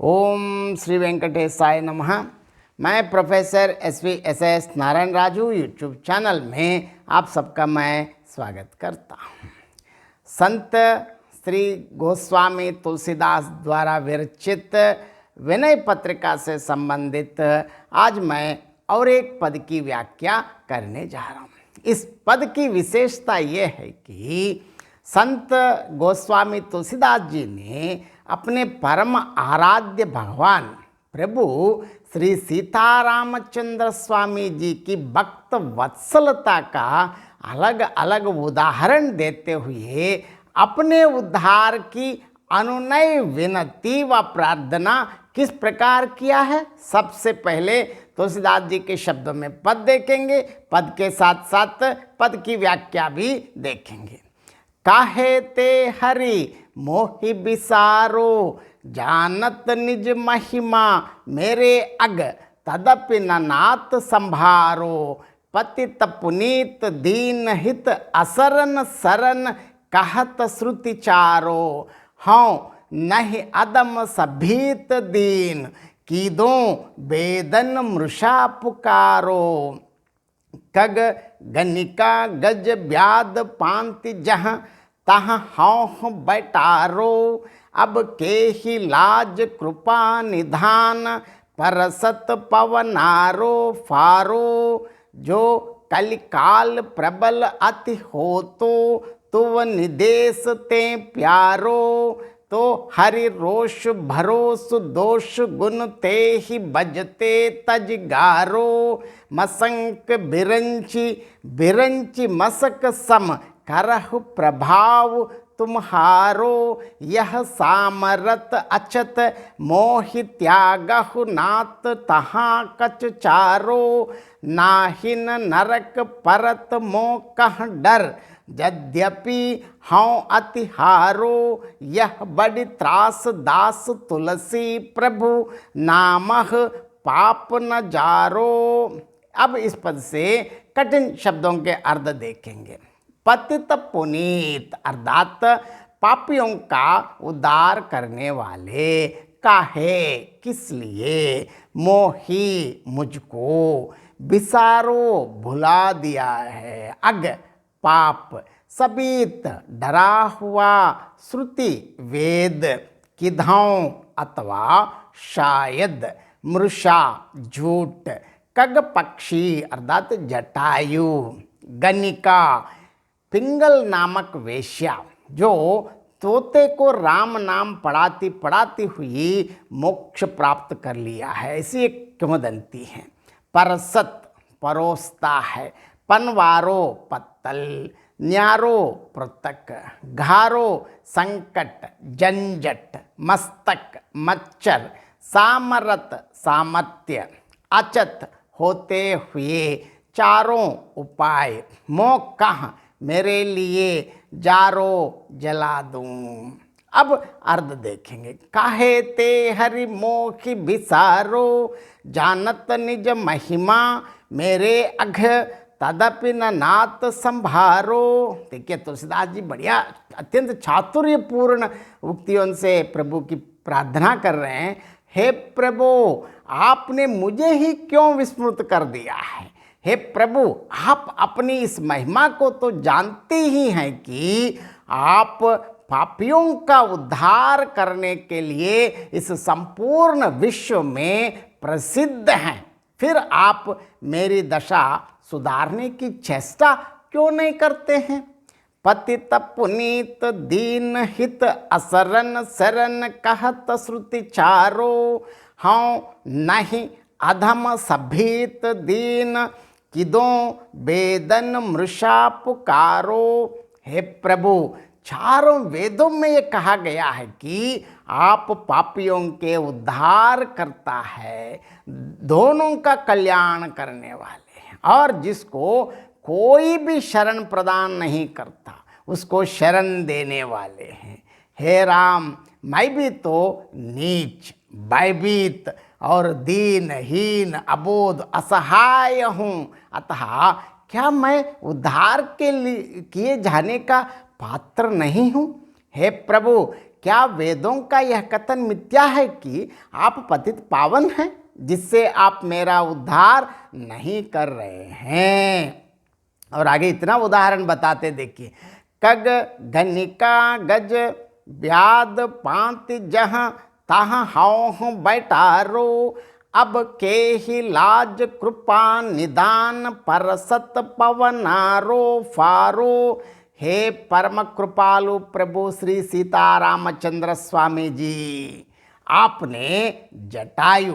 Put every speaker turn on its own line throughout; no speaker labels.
ओम श्री वेंकटेशाय नमः। मैं professor S Narayan Raju YouTube channel में आप सबका मैं स्वागत करता हूँ। संत श्री गोस्वामी तुलसीदास द्वारा विरचित विनय पत्रिका से संबंधित आज मैं और एक पद की व्याख्या करने जा रहा हूँ। इस पद की विशेषता ये है कि संत गोस्वामी तुलसीदास जी ने अपने परम आराध्य भगवान प्रभु श्री सीतारामचंद्र स्वामी जी की भक्त वत्सलता का अलग अलग उदाहरण देते हुए अपने उद्धार की अनुनय विनती व प्रार्थना किस प्रकार किया है। सबसे पहले तुलसीदास जी के शब्दों में पद देखेंगे, पद के साथ साथ पद की व्याख्या भी देखेंगे। काहे ते हरि मोहि बिसारो, जानत निज महिमा मेरे अग तदपि नाथ संभारो। पतित पुनीत दीन हित असरन सरन कहत श्रुति चारो। हाँ नहीं अदम सभीत दीन कीदो बेदन मृषा पुकारो। कग गनिका गज ब्याद पांति जहाँ तहाँ हौह बैठारो। अब के ही लाज कृपा निधान परसत पवनारो फारो। जो कलिकाल प्रबल अति हो तो निदेश ते प्यारो। तो हरि रोष भरोस दोष गुण ते ही बजते तजगारो। मसंक बिरंची बिरंची मसक सम करहु प्रभाव तुम्हारो। यह सामरत अचत मोहि त्यागहु नाथ तहाँ कछ चारो। नाहिन नरक परत मोह कह डर यद्यपि हूँ अतिहारो। यह बड़ी त्रास दास तुलसी प्रभु नामह पाप न जारो। अब इस पद से कठिन शब्दों के अर्थ देखेंगे। पतित पुनीत अर्थात पापियों का उद्धार करने वाले। काहे किस लिए, मोही मुझको, बिसारो भुला दिया है, अग पाप, सबीत डरा हुआ, श्रुति वेद, किधाओं अथवा शायद, मृषा झूठ, कग पक्षी अर्थात जटायु, गनिका पिंगल नामक वेश्या जो तोते को राम नाम पढ़ाती पढ़ाती हुई मोक्ष प्राप्त कर लिया है, ऐसी एक किंवदंती है। परसत परोसता है, पनवारो पत्तल, न्यारो पृथक, घारो संकट झंझट, मस्तक मच्छर, सामरत सामर्थ्य, अचत होते हुए, चारों उपाय, मोह कहाँ मेरे लिए जारो जला दूं। अब अर्थ देखेंगे। काहे ते हरि मोहि बिसारो, जानत निज महिमा मेरे अघ तदपि न नाथ संभारो। देखिए तुलसीदास जी बढ़िया अत्यंत चातुर्यपूर्ण उक्तियों से प्रभु की प्रार्थना कर रहे हैं। हे प्रभु, आपने मुझे ही क्यों विस्मृत कर दिया है। हे प्रभु, आप अपनी इस महिमा को तो जानते ही हैं कि आप पापियों का उद्धार करने के लिए इस संपूर्ण विश्व में प्रसिद्ध हैं। फिर आप मेरी दशा सुधारने की चेष्टा क्यों नहीं करते हैं। पतित पुनीत दीन हित असरन सरन कहत श्रुति चारो। हाँ नहीं अधम सभीत दीन किदों बेदन मृषा पुकारो। हे प्रभु, चारों वेदों में ये कहा गया है कि आप पापियों के उद्धार करता है, दोनों का कल्याण करने वाले हैं, और जिसको कोई भी शरण प्रदान नहीं करता उसको शरण देने वाले हैं। हे राम, मैं भी तो नीच भयभीत और दीनहीन अबोध असहाय हूँ, अतः क्या मैं उद्धार के लिए किए जाने का पात्र नहीं हूँ। हे प्रभु, क्या वेदों का यह कथन मिथ्या है कि आप पतित पावन हैं, जिससे आप मेरा उद्धार नहीं कर रहे हैं? और आगे इतना उदाहरण बताते देखिए, कग गनिका गज ब्याद पांति जहाँ तहाँ हाउ बैठारो, अब के ही लाज कृपा निदान परसत पवनारो फारो। हे परम कृपालु प्रभु श्री सीतारामचंद्र स्वामी जी, आपने जटायु,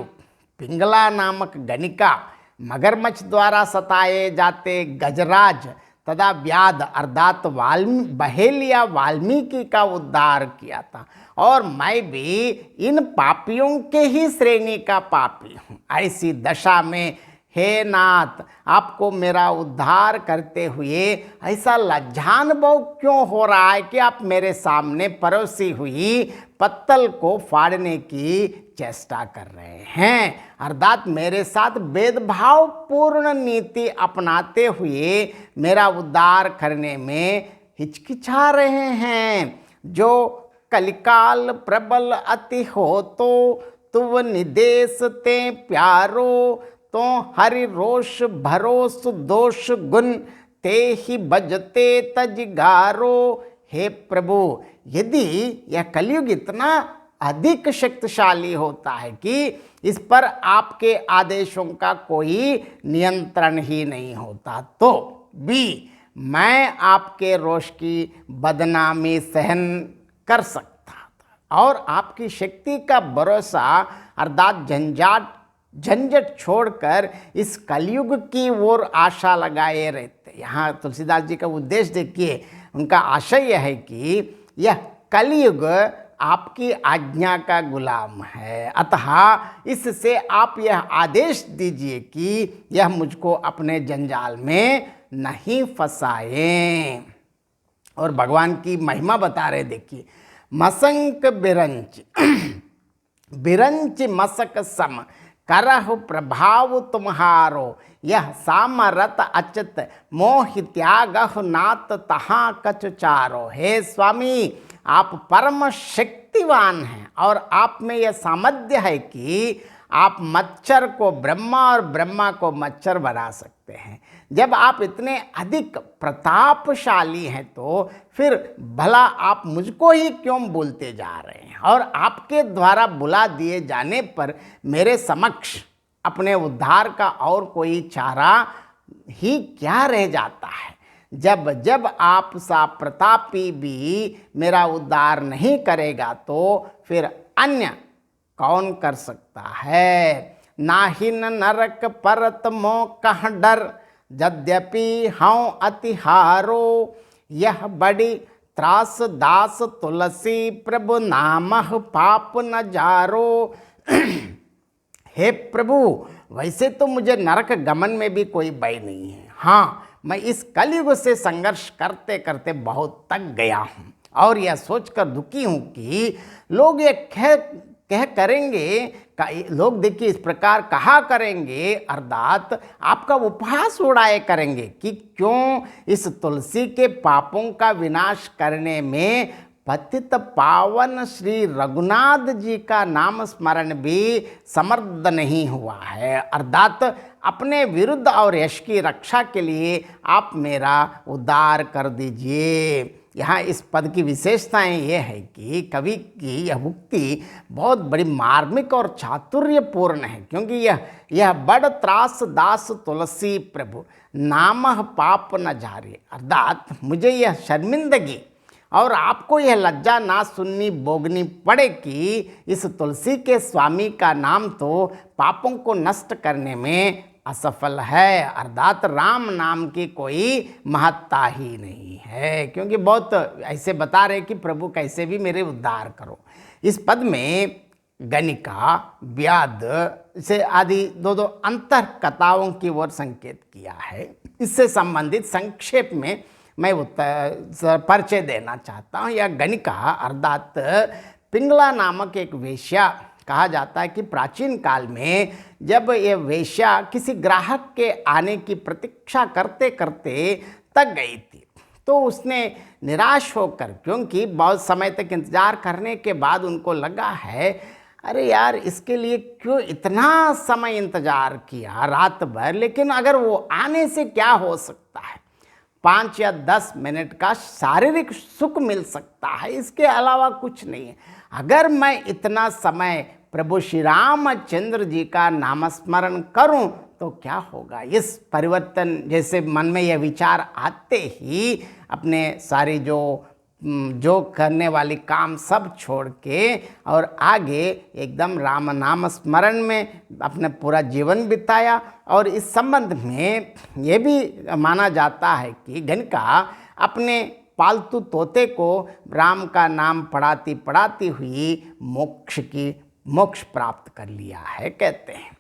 पिंगला नामक गनिका, मगरमच्छ द्वारा सताए जाते गजराज तथा व्याध अर्थात बहेलिया वाल्मीकि का उद्धार किया था, और मैं भी इन पापियों के ही श्रेणी का पापी हूँ। ऐसी दशा में हे नाथ, आपको मेरा उद्धार करते हुए ऐसा लज्जानुभव क्यों हो रहा है कि आप मेरे सामने परोसी हुई पत्तल को फाड़ने की चेष्टा कर रहे हैं, अर्थात मेरे साथ भेदभाव पूर्ण नीति अपनाते हुए मेरा उद्धार करने में हिचकिचा रहे हैं। जो कलिकाल प्रबल अति हो तो तुव निदेश ते प्यारो, तो हरि रोष भरोस दोष गुण ते ही बजते तजगारो। हे प्रभु, यदि यह कलयुग इतना अधिक शक्तिशाली होता है कि इस पर आपके आदेशों का कोई नियंत्रण ही नहीं होता, तो भी मैं आपके रोष की बदनामी सहन कर सकता था और आपकी शक्ति का भरोसा अर्थात झंझट छोड़कर इस कलयुग की ओर आशा लगाए रहते। यहाँ तुलसीदास जी का उद्देश्य देखिए, उनका आशय यह है कि यह कलयुग आपकी आज्ञा का गुलाम है, अतः इससे आप यह आदेश दीजिए कि यह मुझको अपने जंजाल में नहीं फंसाए। और भगवान की महिमा बता रहे देखिए, मसंक बिरंच बिरंच मसक सम करहु प्रभाव तुम्हारो, यह सामरत अचित मोह त्यागहु नात तहाँ कछ चारो। हे स्वामी, आप परम शक्तिवान हैं और आप में यह सामर्थ्य है कि आप मच्छर को ब्रह्मा और ब्रह्मा को मच्छर बना सकते हैं। जब आप इतने अधिक प्रतापशाली हैं तो फिर भला आप मुझको ही क्यों बोलते जा रहे हैं? और आपके द्वारा बुला दिए जाने पर मेरे समक्ष अपने उद्धार का और कोई चारा ही क्या रह जाता है? जब जब आप सा प्रतापी भी मेरा उद्धार नहीं करेगा तो फिर अन्य कौन कर सकता है? नाहिन नरक परत मोह कह डर, यद्यपि हूँ अतिहारो, यह बड़ी त्रास दास तुलसी प्रभु नामह पाप न जारो। हे प्रभु, वैसे तो मुझे नरक गमन में भी कोई भय नहीं है। हाँ, मैं इस कलयुग से संघर्ष करते करते बहुत थक गया हूँ और यह सोचकर दुखी हूँ कि लोग ये कह करेंगे, लोग देखिए इस प्रकार कहा करेंगे, अर्थात आपका उपहास उड़ाए करेंगे कि क्यों इस तुलसी के पापों का विनाश करने में पतित पावन श्री रघुनाथ जी का नाम स्मरण भी समर्थ नहीं हुआ है, अर्थात अपने विरुद्ध और यश की रक्षा के लिए आप मेरा उद्धार कर दीजिए। यहाँ इस पद की विशेषताएं ये है कि कवि की यह उक्ति बहुत बड़ी मार्मिक और चातुर्यपूर्ण है, क्योंकि यह बड़ त्रास दास तुलसी प्रभु नामह पाप न जारे, अर्थात मुझे यह शर्मिंदगी और आपको यह लज्जा ना सुननी भोगनी पड़े कि इस तुलसी के स्वामी का नाम तो पापों को नष्ट करने में असफल है, अर्थात राम नाम की कोई महत्ता ही नहीं है। क्योंकि बहुत ऐसे बता रहे कि प्रभु कैसे भी मेरे उद्धार करो। इस पद में गनिका, व्याध से आदि दो अंतर कथाओं की ओर संकेत किया है। इससे संबंधित संक्षेप में मैं परिचय देना चाहता हूँ। यह गनिका अर्थात पिंगला नामक एक वेश्या कहा जाता है कि प्राचीन काल में जब ये वेश्या किसी ग्राहक के आने की प्रतीक्षा करते करते थक गई थी, तो उसने निराश होकर, क्योंकि बहुत समय तक इंतज़ार करने के बाद उनको लगा है अरे यार इसके लिए क्यों इतना समय इंतज़ार किया रात भर, लेकिन अगर वो आने से क्या हो सकता है, 5 या 10 मिनट का शारीरिक सुख मिल सकता है, इसके अलावा कुछ नहीं है। अगर मैं इतना समय प्रभु श्री रामचंद्र जी का नामस्मरण करूं तो क्या होगा। इस परिवर्तन जैसे मन में यह विचार आते ही अपने सारी जो करने वाली काम सब छोड़ के और आगे एकदम राम नाम स्मरण में अपना पूरा जीवन बिताया। और इस संबंध में ये भी माना जाता है कि गणिका अपने पालतू तोते को राम का नाम पढ़ाती पढ़ाती हुई मोक्ष प्राप्त कर लिया है कहते हैं।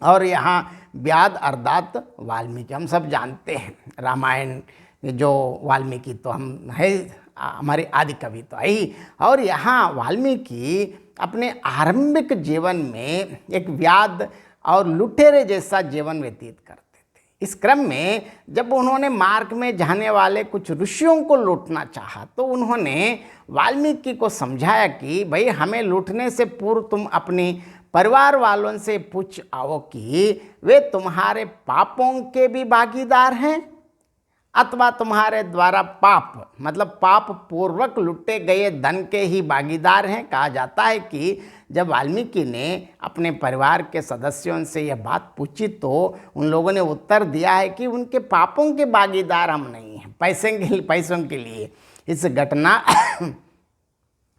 और यहाँ व्याद अर्थात वाल्मीकि, हम सब जानते हैं रामायण जो वाल्मीकि तो हम है, हमारे आदि कवि तो है ही। और यहाँ वाल्मीकि अपने आरंभिक जीवन में एक व्याध और लुटेरे जैसा जीवन व्यतीत करते थे। इस क्रम में जब उन्होंने मार्ग में जाने वाले कुछ ऋषियों को लूटना चाहा तो उन्होंने वाल्मीकि को समझाया कि भाई हमें लूटने से पूर्व तुम अपनी परिवार वालों से पूछ आओ कि वे तुम्हारे पापों के भी भागीदार हैं अथवा तुम्हारे द्वारा पाप मतलब पाप पूर्वक लुटे गए धन के ही भागीदार हैं। कहा जाता है कि जब वाल्मीकि ने अपने परिवार के सदस्यों से यह बात पूछी तो उन लोगों ने उत्तर दिया है कि उनके पापों के भागीदार हम नहीं हैं, पैसों के लिए।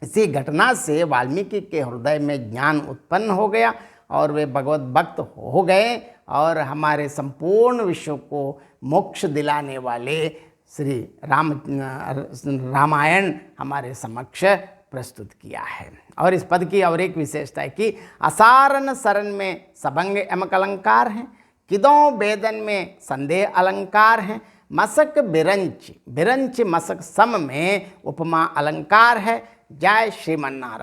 इसी घटना से वाल्मीकि के हृदय में ज्ञान उत्पन्न हो गया और वे भगवत भक्त हो गए और हमारे संपूर्ण विश्व को मोक्ष दिलाने वाले श्री रामायण हमारे समक्ष प्रस्तुत किया है। और इस पद की और एक विशेषता है कि असारन सरन में सबंग एमक अलंकार हैं, किदों वेदन में संदेह अलंकार हैं, मसक बिरंच मसक सम में उपमा अलंकार है। जय श्रीमन नारायण।